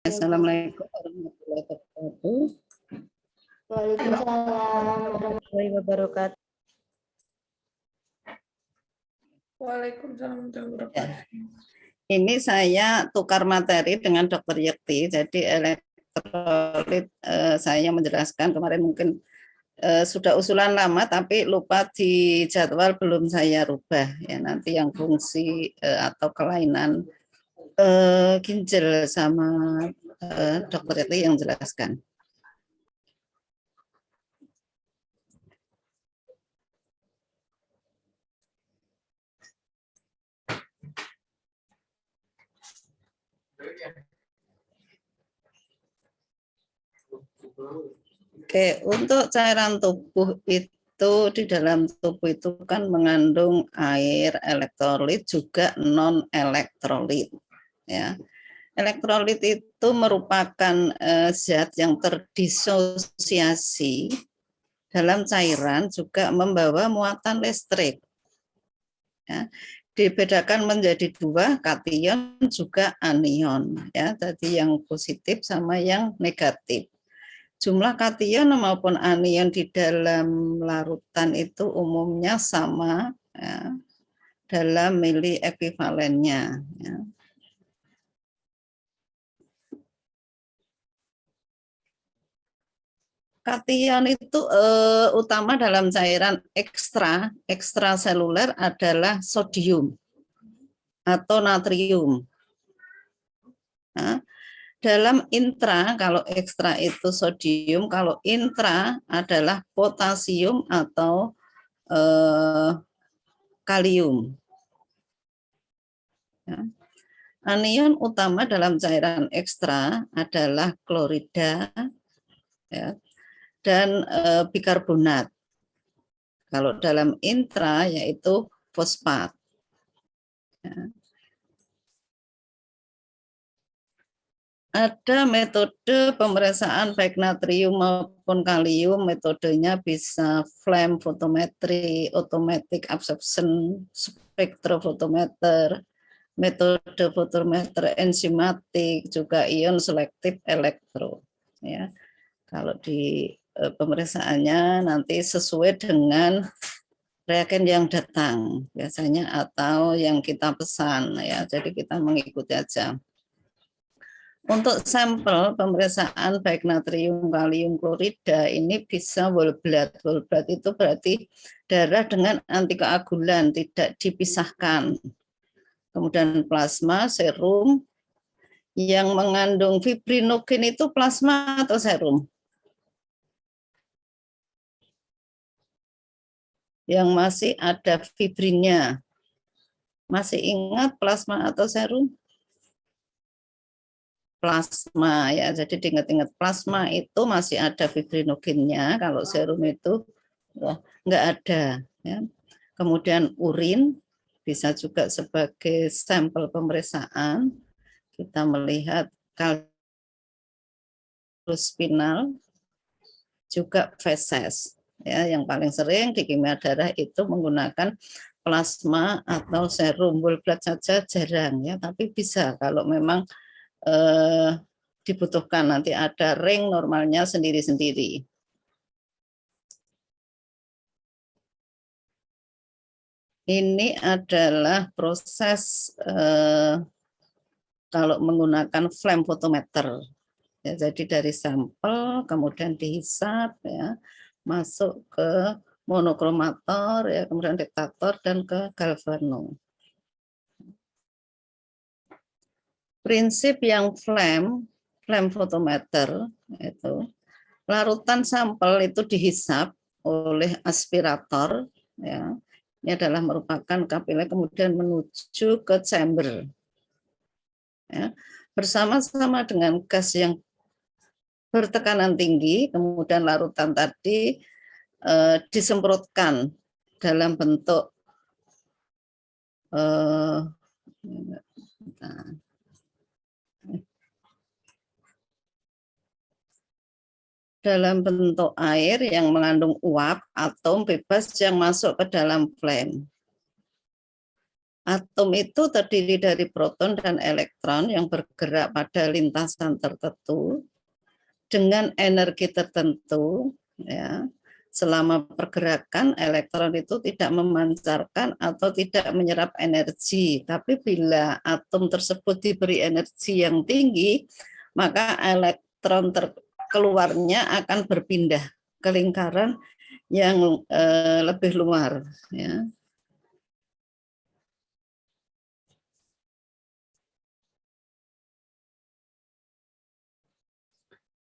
Assalamualaikum warahmatullahi wabarakatuh. Waalaikumsalam warahmatullahi wabarakatuh. Waalaikumsalam warahmatullahi wabarakatuh. Ini saya tukar materi dengan Dr. Yekti. Jadi elektrolit saya menjelaskan kemarin mungkin sudah usulan lama tapi lupa di jadwal belum saya rubah ya. Nanti yang fungsi atau kelainan ginjal sama Dr. Yekti yang jelaskan. Oke, untuk cairan tubuh itu di dalam tubuh itu kan mengandung air, elektrolit juga non elektrolit. Ya, elektrolit itu merupakan zat yang terdisosiasi dalam cairan juga membawa muatan listrik. Ya, dibedakan menjadi dua, kation juga anion. Ya, tadi yang positif sama yang negatif. Jumlah kation maupun anion di dalam larutan itu umumnya sama ya, dalam mili ekuivalennya. Ya. Kation itu utama dalam cairan ekstraseluler adalah sodium atau natrium. Nah, dalam intra, kalau ekstra itu sodium, kalau intra adalah potasium atau kalium. Ya. Anion utama dalam cairan ekstra adalah klorida ya, dan bikarbonat. Kalau dalam intra yaitu fosfat. Ya. Ada metode pemeriksaan baik natrium maupun kalium, metodenya bisa flame photometry, automatic absorption spektrofotometer, metode fotometer enzimatik, juga ion selektif elektro. Ya, kalau di pemeriksaannya nanti sesuai dengan reagen yang datang biasanya atau yang kita pesan ya, jadi kita mengikuti aja. Untuk sampel pemeriksaan baik natrium, kalium, klorida ini bisa whole blood. Whole blood itu berarti darah dengan antikoagulan, tidak dipisahkan. Kemudian plasma, serum, yang mengandung fibrinogen itu plasma atau serum? Yang masih ada fibrinnya. Masih ingat plasma atau serum? Plasma ya, jadi diingat-ingat plasma itu masih ada fibrinogennya, kalau serum itu enggak ada ya. Kemudian urin bisa juga sebagai sampel pemeriksaan, kita melihat kalsium spinal, juga feses ya, yang paling sering di kimia darah itu menggunakan plasma atau serum. Whole blood saja jarang ya, tapi bisa kalau memang dibutuhkan, nanti ada ring normalnya sendiri-sendiri. Ini adalah proses kalau menggunakan flame photometer. Ya, jadi dari sampel kemudian dihisap ya, masuk ke monokromator ya, kemudian detektor dan ke galvano. Prinsip yang flame photometer itu larutan sampel itu dihisap oleh aspirator ya. Ini adalah merupakan kapiler kemudian menuju ke chamber. Ya, bersama-sama dengan gas yang bertekanan tinggi, kemudian larutan tadi disemprotkan dalam bentuk dalam bentuk air yang mengandung uap atom bebas yang masuk ke dalam flame. Atom itu terdiri dari proton dan elektron yang bergerak pada lintasan tertentu dengan energi tertentu, ya. Selama pergerakan, elektron itu tidak memancarkan atau tidak menyerap energi. Tapi bila atom tersebut diberi energi yang tinggi, maka elektron keluarnya akan berpindah ke lingkaran yang lebih luar, ya.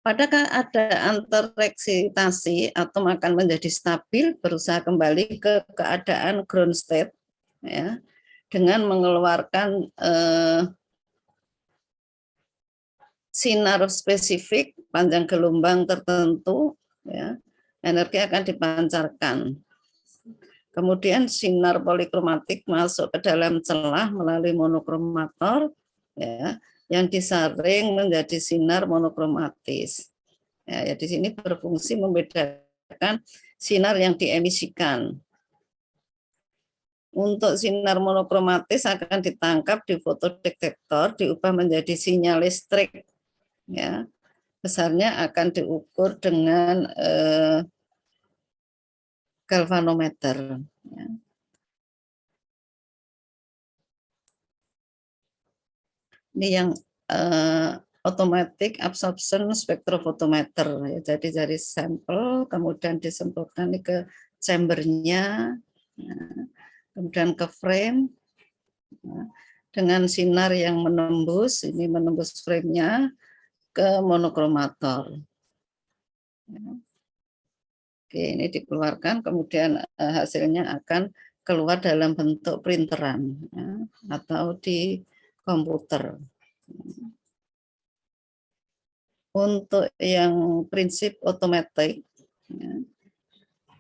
Pada keadaan tereksitasi, atom akan menjadi stabil, berusaha kembali ke keadaan ground state, ya, dengan mengeluarkan sinar spesifik panjang gelombang tertentu, ya, energi akan dipancarkan. Kemudian sinar polikromatik masuk ke dalam celah melalui monokromator, ya, yang disaring menjadi sinar monokromatis. Ya, di sini berfungsi membedakan sinar yang diemisikan. Untuk sinar monokromatis akan ditangkap di fotodetektor, diubah menjadi sinyal listrik. Ya, besarnya akan diukur dengan galvanometer. Ya. Ini yang automatic absorption spectrophotometer, ya. Jadi dari sampel kemudian disemprotkan ke chambernya, ya, kemudian ke frame, ya, dengan sinar yang menembus, ini menembus framenya ke monokromator. Ya. Oke, ini dikeluarkan, kemudian hasilnya akan keluar dalam bentuk printeran, ya, atau di komputer. Untuk yang prinsip otomatis, ya,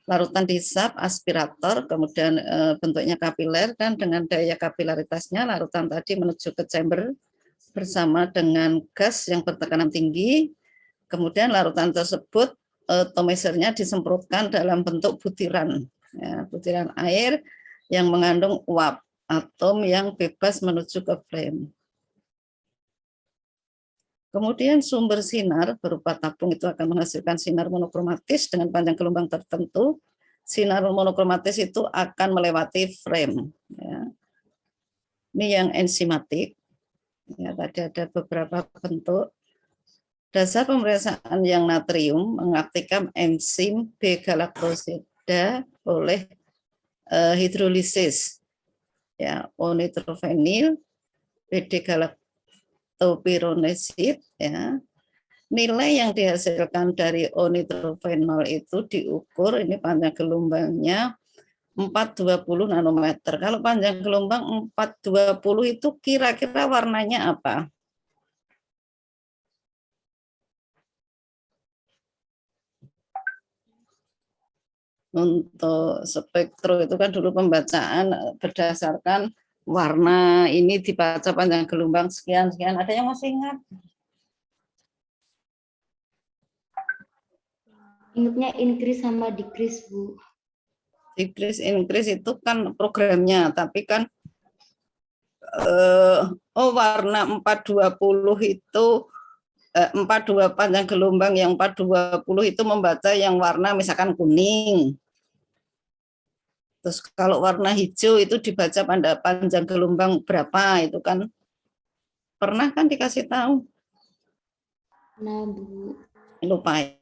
larutan dihisap aspirator, kemudian bentuknya kapiler, dan dengan daya kapilaritasnya larutan tadi menuju ke chamber bersama dengan gas yang bertekanan tinggi. Kemudian larutan tersebut atomisernya disemprotkan dalam bentuk butiran, ya, butiran air yang mengandung uap atom yang bebas menuju ke flame. Kemudian sumber sinar berupa tabung itu akan menghasilkan sinar monokromatis dengan panjang gelombang tertentu. Sinar monokromatis itu akan melewati frame. Ya. Ini yang enzimatik. Ya, tadi ada beberapa bentuk. Dasar pemeriksaan yang natrium mengaktifkan enzim B-galaktosida oleh hidrolisis. Ya, O-nitrophenil, bD-galaktopironesid, ya. Nilai yang dihasilkan dari O-nitrophenol itu diukur, ini panjang gelombangnya 420 nanometer. Kalau panjang gelombang 420 itu kira-kira warnanya apa? Untuk spektrum itu kan dulu pembacaan berdasarkan warna, ini dibaca panjang gelombang sekian-sekian. Ada yang masih ingat? Ingatnya increase sama decrease, Bu. Decrease increase itu kan programnya, tapi kan warna 420 itu 42 panjang gelombang yang 420 itu membaca yang warna misalkan kuning. Terus kalau warna hijau itu dibaca pada panjang gelombang berapa, itu kan pernah kan dikasih tahu? Nah, Bu. Lupa.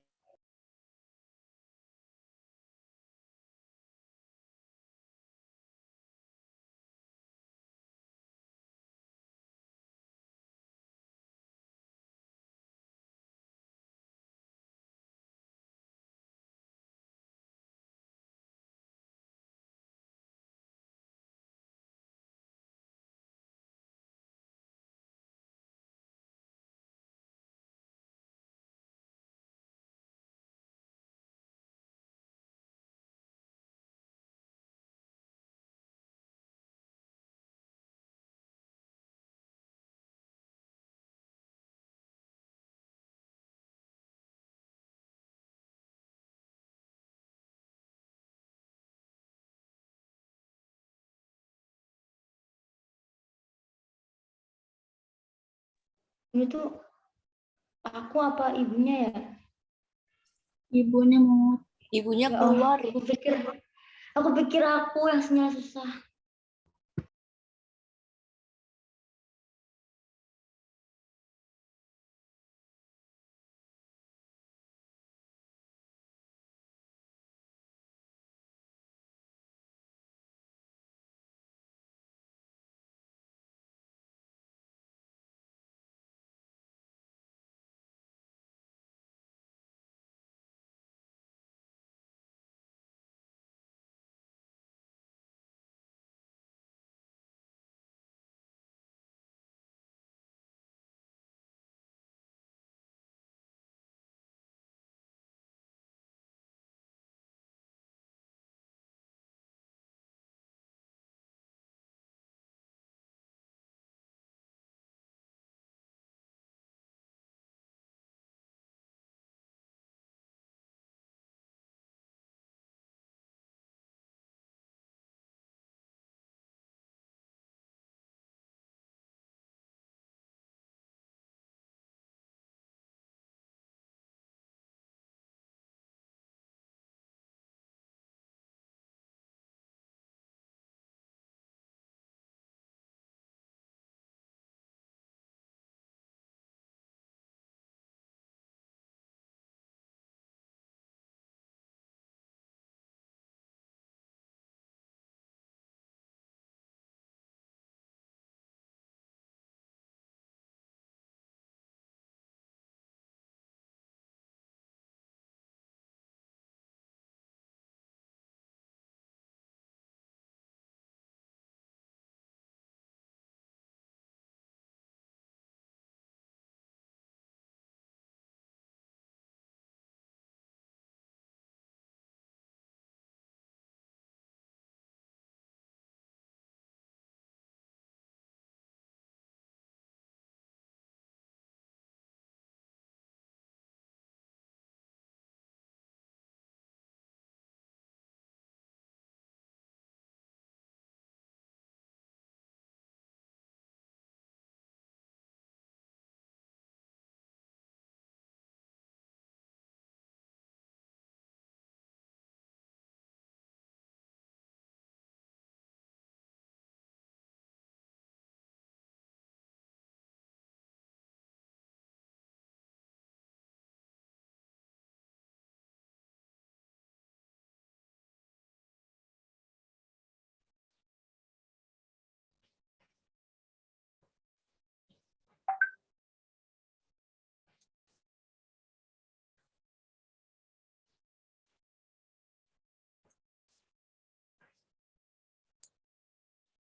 Ini tuh aku apa ibunya ya? Ibunya mau. Ibunya Ya keluar. Allah, aku pikir aku yang sinyal susah.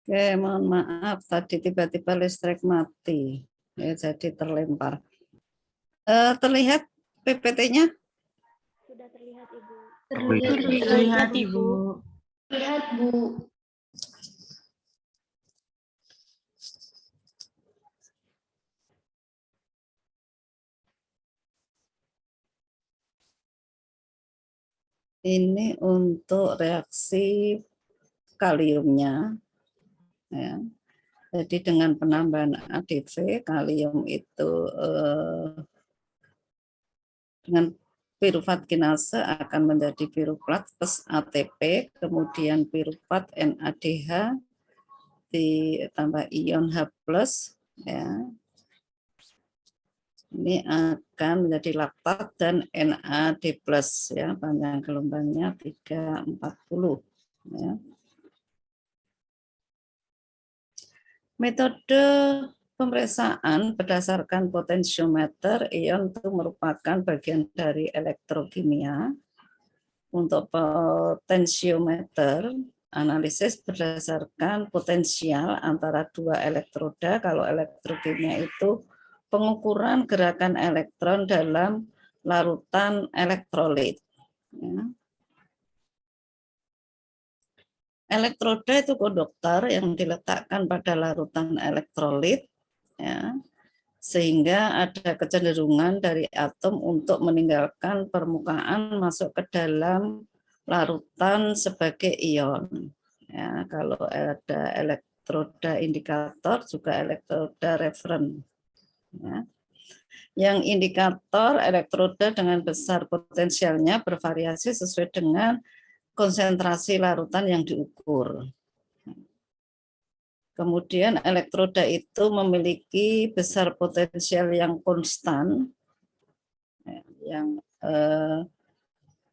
Oke, mohon maaf tadi tiba-tiba listrik mati. Ya, jadi terlempar. Terlihat PPT-nya? Sudah terlihat Ibu. Terlihat, Ibu. Terlihat Bu. Ini untuk reaksi kaliumnya. Ya. Jadi dengan penambahan ADV, kalium itu dengan piruvat kinase akan menjadi piruvat plus ATP, kemudian piruvat NADH ditambah ion H+, ya. Ini akan menjadi laktat dan NAD+, ya, panjang gelombangnya 340, ya. Metode pemeriksaan berdasarkan potensiometer ion itu merupakan bagian dari elektrokimia. Untuk potensiometer, analisis berdasarkan potensial antara dua elektroda. Kalau elektrokimia itu pengukuran gerakan elektron dalam larutan elektrolit. Ya. Elektroda itu konduktor yang diletakkan pada larutan elektrolit, ya, sehingga ada kecenderungan dari atom untuk meninggalkan permukaan masuk ke dalam larutan sebagai ion. Ya, kalau ada elektroda indikator juga elektroda referen. Ya. Yang indikator elektroda dengan besar potensialnya bervariasi sesuai dengan konsentrasi larutan yang diukur. Kemudian elektroda itu memiliki besar potensial yang konstan, yang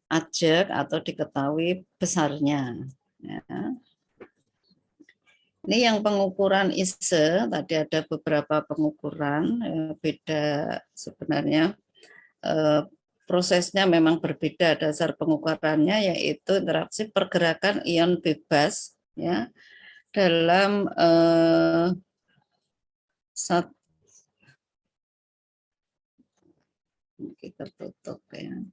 ajek atau diketahui besarnya. Ya. Ini yang pengukuran ISE, tadi ada beberapa pengukuran, beda sebenarnya. Prosesnya memang berbeda dasar pengukurannya, yaitu interaksi pergerakan ion bebas ya dalam kita tutup ya.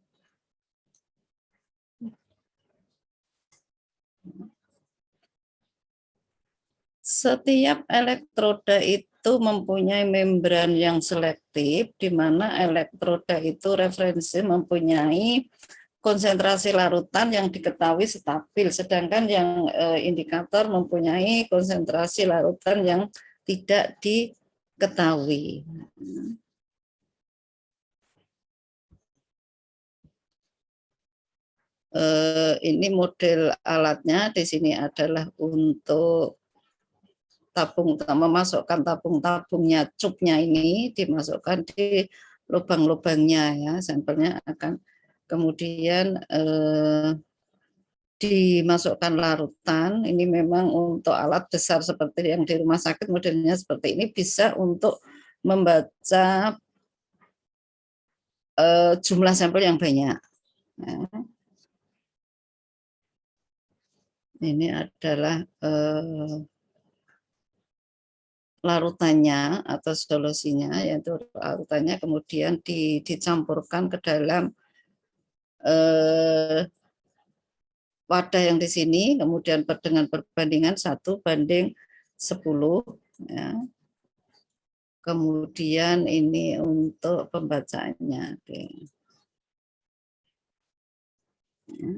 Setiap elektroda itu mempunyai membran yang selektif, di mana elektroda itu referensi mempunyai konsentrasi larutan yang diketahui stabil, sedangkan yang indikator mempunyai konsentrasi larutan yang tidak diketahui. Ini model alatnya di sini adalah untuk tabung, memasukkan tabung-tabungnya, cupnya ini dimasukkan di lubang-lubangnya ya, sampelnya akan kemudian dimasukkan larutan. Ini memang untuk alat besar seperti yang di rumah sakit, modelnya seperti ini bisa untuk membaca jumlah sampel yang banyak. Ini adalah larutannya atau solusinya, yaitu larutannya kemudian dicampurkan ke dalam wadah yang di sini, kemudian dengan perbandingan 1:10 ya. Kemudian ini untuk pembacaannya. Oke. Ya.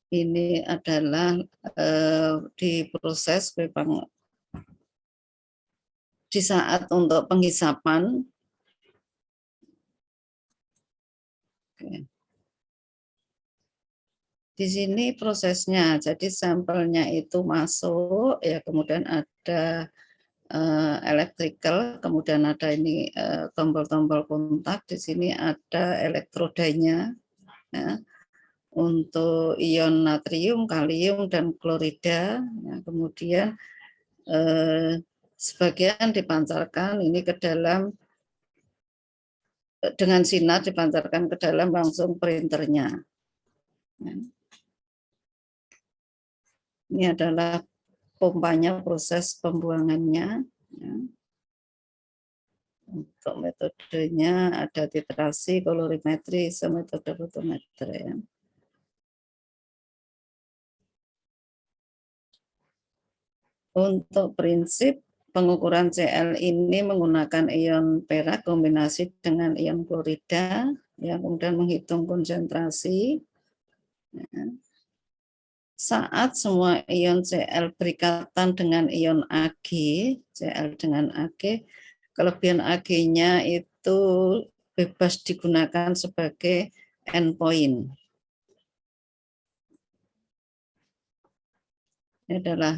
Ini adalah diproses memang di saat untuk penghisapan. Oke. Di sini prosesnya, jadi sampelnya itu masuk, ya kemudian ada electrical, kemudian ada ini tombol-tombol kontak, di sini ada elektrodanya, ya. Untuk ion natrium, kalium, dan klorida, ya, kemudian sebagian dipancarkan ini ke dalam, dengan sinar dipancarkan ke dalam langsung printernya. Ya. Ini adalah pompanya, proses pembuangannya. Ya. Untuk metodenya ada titrasi, kolorimetri, metode fotometer. Ya. Untuk prinsip pengukuran CL ini menggunakan ion perak kombinasi dengan ion klorida, ya, kemudian menghitung konsentrasi. Ya. Saat semua ion CL berikatan dengan ion Ag, CL dengan Ag, kelebihan Ag-nya itu bebas digunakan sebagai endpoint. Ini adalah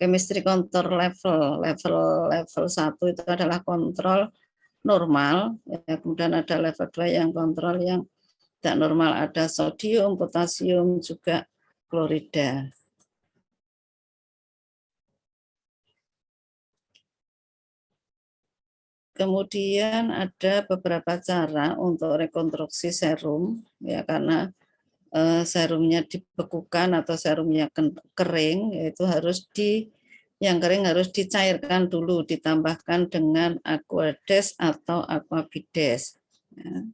chemistry control level 1 itu adalah kontrol normal, ya, kemudian ada level 2 yang kontrol yang tidak normal, ada sodium, potasium, juga klorida. Kemudian ada beberapa cara untuk rekonstruksi serum, ya, karena serumnya dibekukan atau serumnya kering, yaitu yang kering harus dicairkan dulu, ditambahkan dengan aquades atau aquabides. Ya.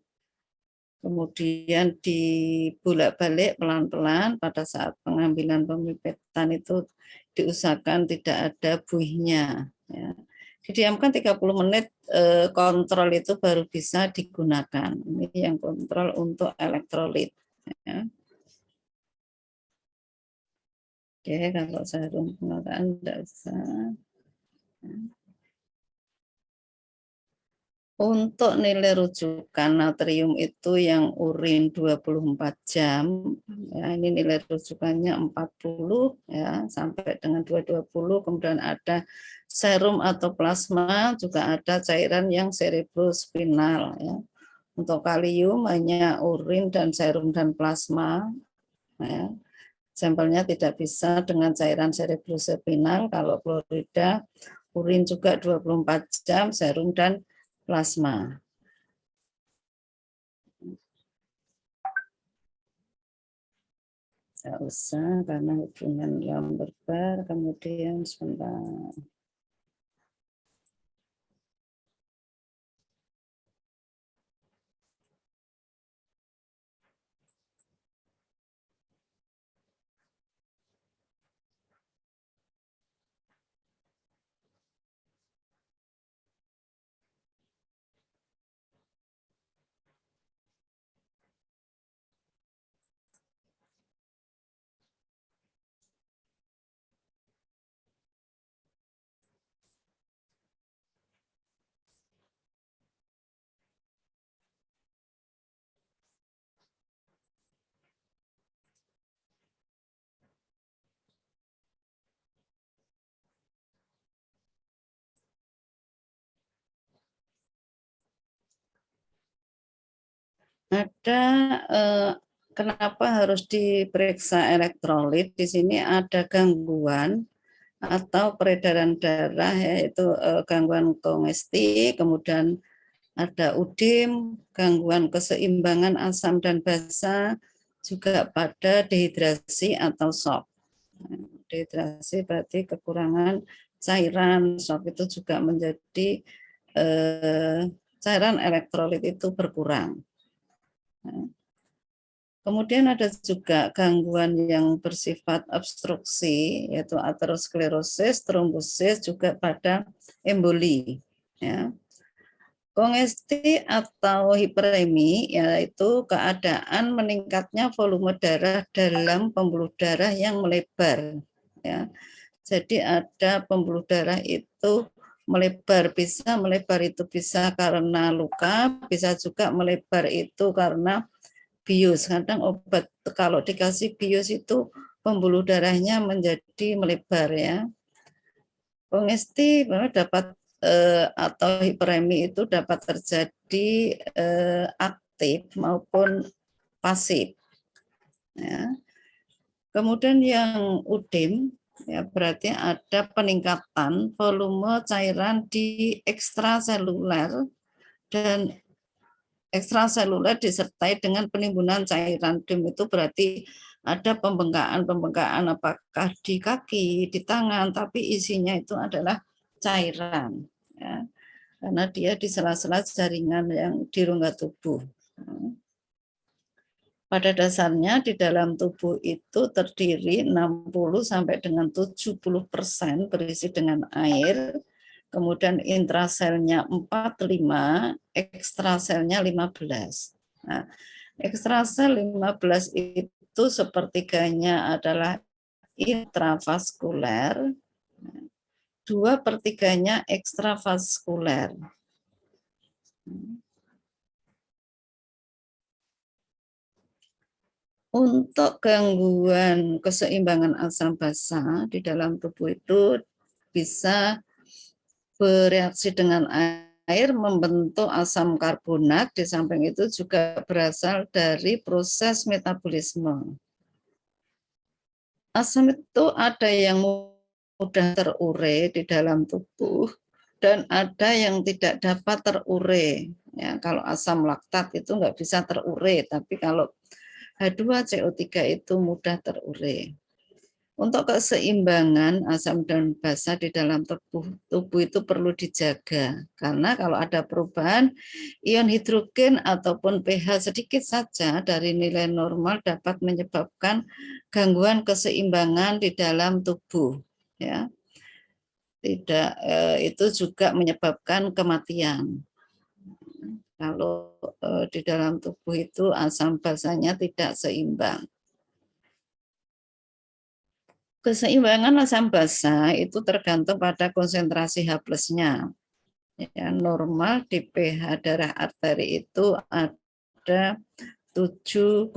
Kemudian dibolak-balik pelan-pelan, pada saat pengambilan pemipetan itu diusahakan tidak ada buihnya. Ya. Didiamkan 30 menit, kontrol itu baru bisa digunakan. Ini yang kontrol untuk elektrolit. Ya. Oke, kalau serum pengurangan tidak bisa. Untuk nilai rujukan natrium itu yang urin 24 jam, ya, ini nilai rujukannya 40 ya, sampai dengan 220, kemudian ada serum atau plasma, juga ada cairan yang cerebrospinal ya. Untuk kalium hanya urin dan serum dan plasma ya. Sampelnya tidak bisa dengan cairan cerebrospinal. Kalau klorida urin juga 24 jam, serum dan plasma. Tidak usah karena hubungan Lamberber, kemudian sebentar. Ada kenapa harus diperiksa elektrolit? Di sini ada gangguan atau peredaran darah, yaitu gangguan kongesti, kemudian ada udim, gangguan keseimbangan asam dan basa, juga pada dehidrasi atau shock. Dehidrasi berarti kekurangan cairan, shock itu juga menjadi cairan elektrolit itu berkurang. Kemudian ada juga gangguan yang bersifat obstruksi, yaitu aterosklerosis, trombosis, juga pada emboli. Ya. Kongesti atau hiperemi yaitu keadaan meningkatnya volume darah dalam pembuluh darah yang melebar. Ya. Jadi ada pembuluh darah itu melebar, bisa melebar itu bisa karena luka, bisa juga melebar itu karena bius. Kadang obat kalau dikasih bius itu pembuluh darahnya menjadi melebar ya. Kongesti dapat atau hiperemi itu dapat terjadi aktif maupun pasif. Ya. Kemudian yang udim ya berarti ada peningkatan volume cairan di ekstraseluler dan ekstraseluler disertai dengan penimbunan cairan. Udim itu berarti ada pembengkakan apakah di kaki, di tangan, tapi isinya itu adalah cairan. Ya. Karena dia di sela-sela jaringan yang di rongga tubuh. Pada dasarnya di dalam tubuh itu terdiri 60 sampai dengan 70% berisi dengan air, kemudian intraselnya 45, ekstraselnya 15. Nah, ekstrasel 15 itu sepertiganya adalah intravaskuler, 2/3 ekstravaskuler. Untuk gangguan keseimbangan asam basa di dalam tubuh itu bisa bereaksi dengan air membentuk asam karbonat, di samping itu juga berasal dari proses metabolisme. Asam itu ada yang mudah terurai di dalam tubuh dan ada yang tidak dapat terurai. Ya, kalau asam laktat itu nggak bisa terurai, tapi kalau H2CO3 itu mudah terurai. Untuk keseimbangan asam dan basa di dalam tubuh itu perlu dijaga. Karena kalau ada perubahan ion hidrogen ataupun pH sedikit saja dari nilai normal dapat menyebabkan gangguan keseimbangan di dalam tubuh. Ya. Tidak, itu juga menyebabkan kematian. Kalau di dalam tubuh itu asam basanya tidak seimbang. Keseimbangan asam basa itu tergantung pada konsentrasi H+-nya. Ya, normal di pH darah arteri itu ada 7,4.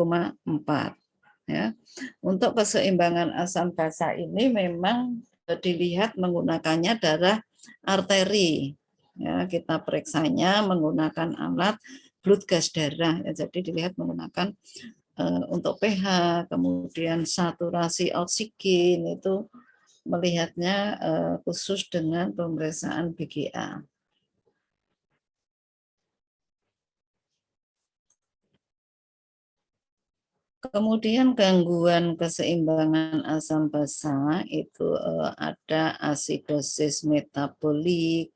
Ya. Untuk keseimbangan asam basa ini memang dilihat menggunakannya darah arteri. Ya, kita periksanya menggunakan alat blood gas darah. Ya, jadi dilihat menggunakan untuk pH, kemudian saturasi oksigen itu melihatnya khusus dengan pemeriksaan BGA. Kemudian gangguan keseimbangan asam basa itu ada asidosis metabolik,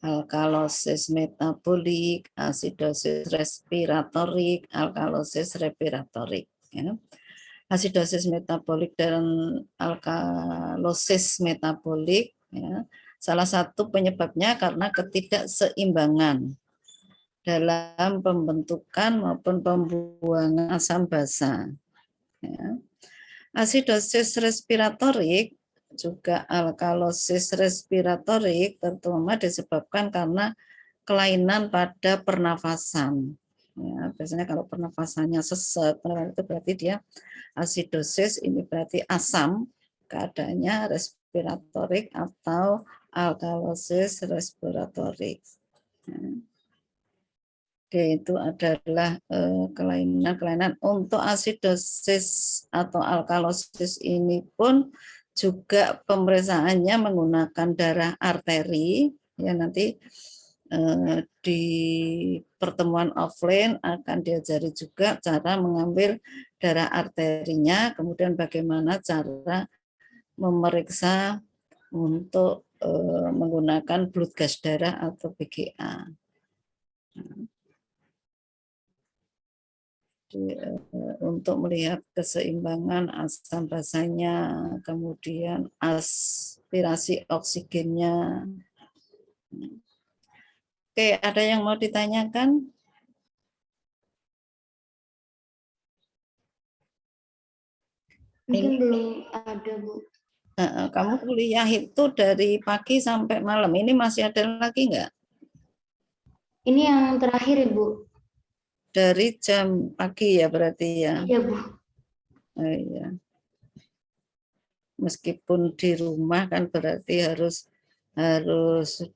alkalosis metabolik, asidosis respiratorik, alkalosis respiratorik. Ya. Asidosis metabolik dan alkalosis metabolik, ya, salah satu penyebabnya karena ketidakseimbangan dalam pembentukan maupun pembuangan asam basa. Ya. Asidosis respiratorik juga alkalosis respiratorik terutama disebabkan karena kelainan pada pernafasan. Ya, biasanya kalau pernafasannya sesak, itu berarti dia asidosis, ini berarti asam, keadaannya respiratorik atau alkalosis respiratorik. Ya. Itu adalah kelainan-kelainan. Untuk asidosis atau alkalosis ini pun juga pemeriksaannya menggunakan darah arteri. Ya, nanti di pertemuan offline akan diajari juga cara mengambil darah arterinya, kemudian bagaimana cara memeriksa untuk menggunakan blood gas darah atau BGA. Untuk melihat keseimbangan asam basanya, kemudian aspirasi oksigennya. Oke, ada yang mau ditanyakan? Mungkin belum ada, Bu. Kamu kuliah itu dari pagi sampai malam. Ini masih ada lagi nggak? Ini yang terakhir, Ibu. Dari jam pagi ya berarti ya? Iya, Bu. Iya. Meskipun di rumah kan berarti harus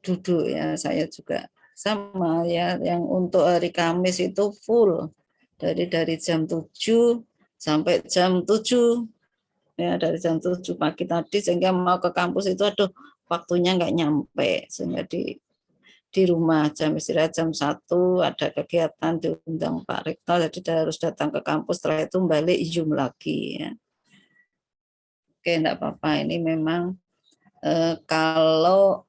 duduk ya. Saya juga sama ya. Yang untuk hari Kamis itu full dari jam 7 sampai jam 7 ya, dari jam 7 pagi tadi sehingga mau ke kampus itu aduh waktunya nggak nyampe, sehingga di rumah jam istirahat jam 1 ada kegiatan diundang Pak Rektor, jadi harus datang ke kampus, setelah itu balik Zoom lagi ya. Oke, enggak apa-apa, ini memang kalau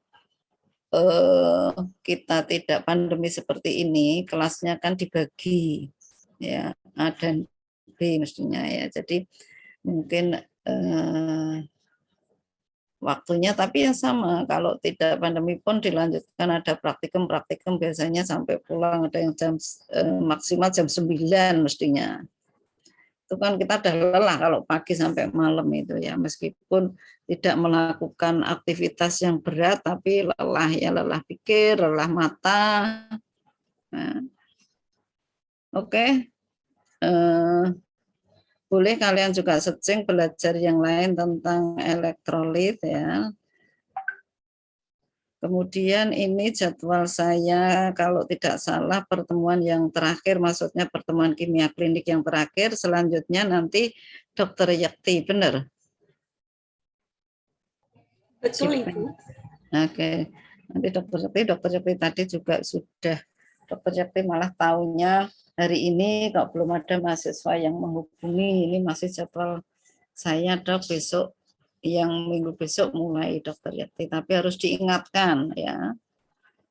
kita tidak pandemi seperti ini, kelasnya kan dibagi ya, A dan B mestinya ya. Jadi mungkin waktunya tapi yang sama, kalau tidak pandemi pun dilanjutkan, ada praktikum biasanya sampai pulang, ada yang maksimal jam 9 mestinya. Itu kan kita udah lelah kalau pagi sampai malam itu ya, meskipun tidak melakukan aktivitas yang berat tapi lelah ya, lelah pikir, lelah mata. Nah, oke. Boleh kalian juga searching belajar yang lain tentang elektrolit ya. Kemudian ini jadwal saya, kalau tidak salah pertemuan yang terakhir, maksudnya pertemuan kimia klinik yang terakhir, selanjutnya nanti Dokter Yakti, benar? Betul, Ibu. Oke, nanti Dokter Yakti tadi juga sudah, Dokter Yakti malah tahunya hari ini kok belum ada mahasiswa yang menghubungi, ini masih jadwal saya Dok, besok yang minggu besok mulai Dokter Yakti, tapi harus diingatkan ya.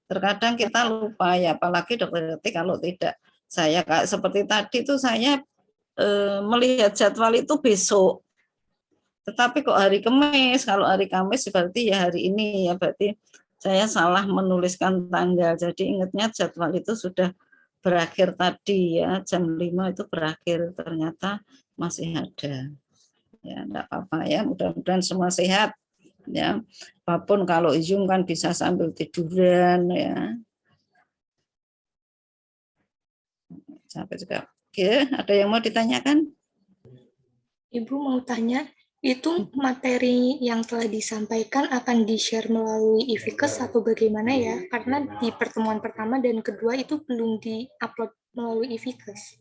Terkadang kita lupa ya, apalagi Dokter Yakti kalau tidak, saya seperti tadi itu saya melihat jadwal itu besok. Tetapi kok hari Kamis, kalau hari Kamis berarti ya hari ini ya, berarti saya salah menuliskan tanggal. Jadi ingatnya jadwal itu sudah berakhir tadi ya, jam 5 itu berakhir, ternyata masih ada. Ya, enggak apa-apa ya. Mudah-mudahan semua sehat. Ya, apapun kalau Zoom kan bisa sambil tiduran ya. Sampai juga. Oke, ada yang mau ditanyakan? Ibu mau tanya, itu materi yang telah disampaikan akan di-share melalui e-Vikes atau bagaimana ya? Karena di pertemuan pertama dan kedua itu belum di-upload melalui e-Vikes.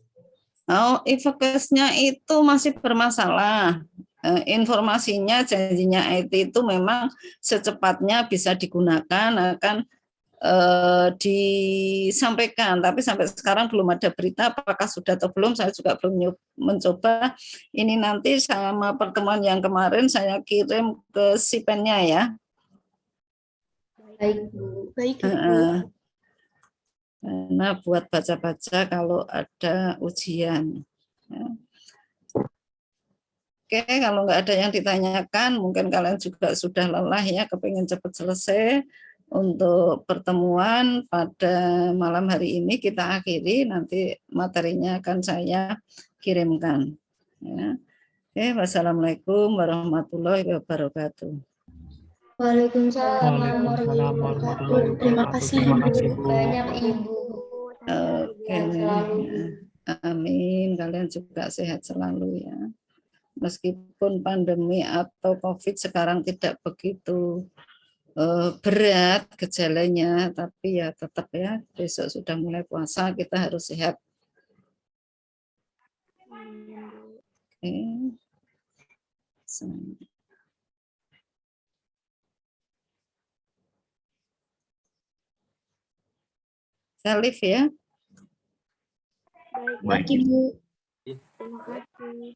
Oh, e-Vikesnya itu masih bermasalah. Informasinya janjinya IT itu memang secepatnya bisa digunakan akan disampaikan, tapi sampai sekarang belum ada berita apakah sudah atau belum. Saya juga belum mencoba. Ini nanti sama pertemuan yang kemarin saya kirim ke Sipennya ya. Baik, Bu. Baik, Ibu. Karena buat baca-baca kalau ada ujian. Ya. Oke, kalau nggak ada yang ditanyakan, mungkin kalian juga sudah lelah ya, kepingin cepat selesai. Untuk pertemuan pada malam hari ini kita akhiri, nanti materinya akan saya kirimkan. Ya. Oke, wassalamualaikum warahmatullahi wabarakatuh. Waalaikumsalam warahmatullahi wabarakatuh. Terima kasih, Ibu. Banyak Ibu. Oke, Sehat selalu. amin. Kalian juga sehat selalu ya. Meskipun pandemi atau COVID sekarang tidak begitu berat gejalanya, tapi ya tetap ya, besok sudah mulai puasa, kita harus sehat. Oke. Salif ya. Baik, Ibu. Terima kasih.